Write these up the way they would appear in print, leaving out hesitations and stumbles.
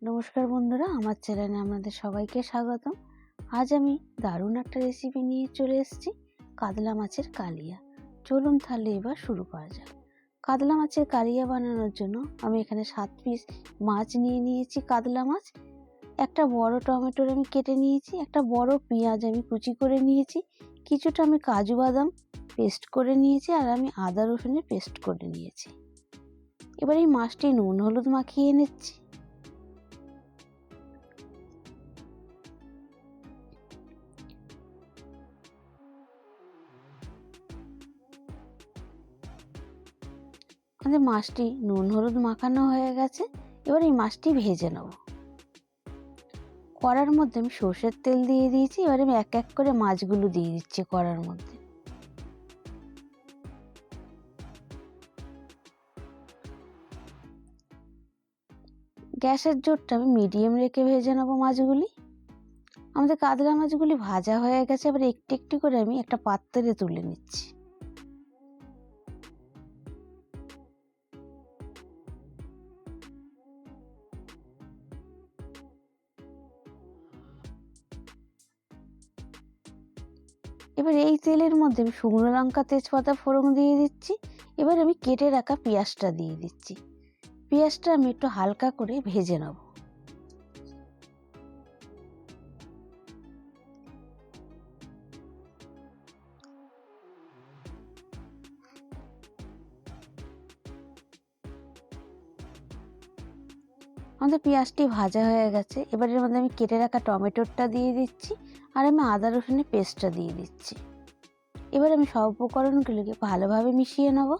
নমস্কার বন্ধুরা, আমার চ্যানেলে আপনাদের সবাইকে স্বাগতম। আজ আমি দারুণ একটা রেসিপি নিয়ে চলে এসেছি, কাতলা মাছের কালিয়া। চলুন তাহলে এবার শুরু করা যাক। কাতলা মাছের কালিয়া বানানোর জন্য আমি এখানে 7 পিস মাছ নিয়ে নিয়েছি। কাতলা মাছ, একটা বড় টমেটোর আমি কেটে নিয়েছি, একটা বড় পেঁয়াজ আমি কুচি করে নিয়েছি, কিছুটা আমি কাজু বাদাম পেস্ট করে নিয়েছি, আর আমি আদা রসুনের পেস্ট করে নিয়েছি। এবার এই মাছটি নুন হলুদ মাখিয়ে নিচ্ছি। আমাদের মাছটি নুন হলুদ মাখানো হয়ে গেছে। এবার এই মাছটি ভেজে নেব। কড়ার মধ্যে আমি সর্ষের তেল দিয়ে দিয়েছি। এবার আমি এক এক করে মাছগুলো দিয়ে দিচ্ছি কড়ার মধ্যে। গ্যাসের জোরটা আমি মিডিয়াম রেখে ভেজে নেব মাছগুলি। আমাদের কাতলা মাছগুলি ভাজা হয়ে গেছে। এবার একটু একটু করে আমি একটা পাত্রে তুলে নিচ্ছি। এবার এই তেলের মধ্যে আমি শুকনো লঙ্কা তেজপাতা ফোড়ন দিয়ে দিচ্ছি। এবার আমি কেটে রাখা পেঁয়াজটা দিয়ে দিচ্ছি। পেঁয়াজটা আমি একটু হালকা করে ভেজে নেব। আমাদের পেঁয়াজটি ভাজা হয়ে গেছে। এবার এর মধ্যে আমি কেটে রাখা টমেটোটা দিয়ে দিচ্ছি, আর আমি আদা রসুনের পেস্টটা দিয়ে দিচ্ছি। এবার আমি সব উপকরণগুলোকে ভালোভাবে মিশিয়ে নেব।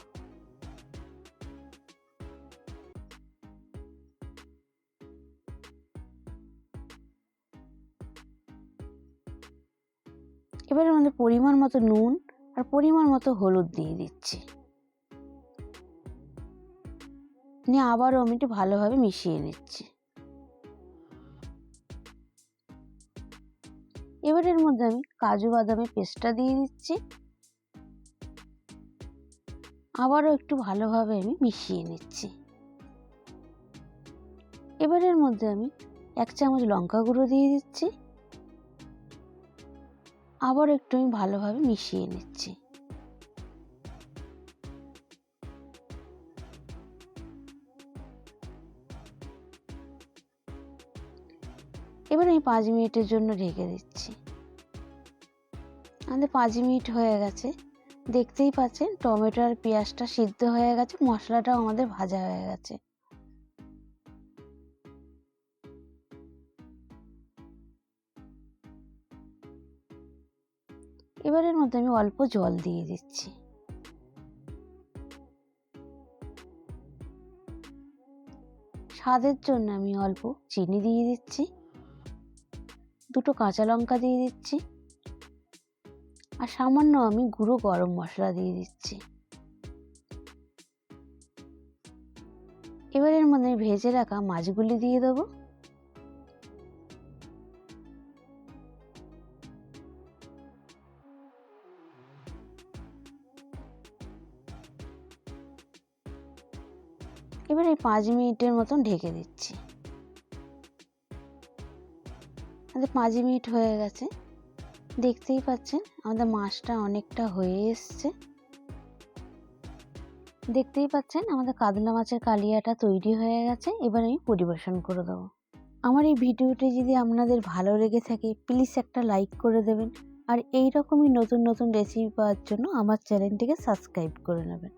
এবার এর মধ্যে পরিমাণ মতো নুন আর পরিমাণ মতো হলুদ দিয়ে দিচ্ছি। নিয়ে আবারও আমি একটু ভালোভাবে মিশিয়ে নিচ্ছি। এবার এর মধ্যে আমি কাজু বাদামের পেস্টটা দিয়ে দিচ্ছি। আবারও একটু ভালোভাবে আমি মিশিয়ে নিচ্ছি। এবার এর মধ্যে আমি 1 চামচ লঙ্কা গুঁড়ো দিয়ে দিচ্ছি। আবার একটু আমি ভালোভাবে মিশিয়ে নিচ্ছি। এবার আমি 5 মিনিটের জন্য ঢেকে দিচ্ছি। আমাদের 5 মিনিট হয়ে গেছে। দেখতেই পাচ্ছেন টমেটো আর পেঁয়াজটা সিদ্ধ হয়ে গেছে, মশলাটাও আমাদের ভাজা হয়ে গেছে। এবারের মধ্যে আমি অল্প জল দিয়ে দিচ্ছি। স্বাদের জন্য আমি অল্প চিনি দিয়ে দিচ্ছি, 2টো কাঁচা লঙ্কা দিয়ে দিচ্ছি, আর সামান্য আমি গুঁড়ো গরম মশলা দিয়ে দিচ্ছি। এবার এর মধ্যে ভেজে রাখা মাছগুলি দিয়ে দেবো। এবার এই 5 মিনিটের মতন ঢেকে দিচ্ছি। আমাদের 5 মিনিট হয়ে গেছে। দেখতেই পাচ্ছেন আমাদের মাছটা অনেকটা হয়ে এসছে। দেখতেই পাচ্ছেন আমাদের কাতলা মাছের কালিয়াটা তৈরি হয়ে গেছে। এবার আমি পরিবেশন করে দেবো। আমার এই ভিডিওটি যদি আপনাদের ভালো লেগে থাকে, প্লিজ একটা লাইক করে দেবেন, আর এই রকমই নতুন নতুন রেসিপি পাওয়ার জন্য আমার চ্যানেলটিকে সাবস্ক্রাইব করে নেবেন।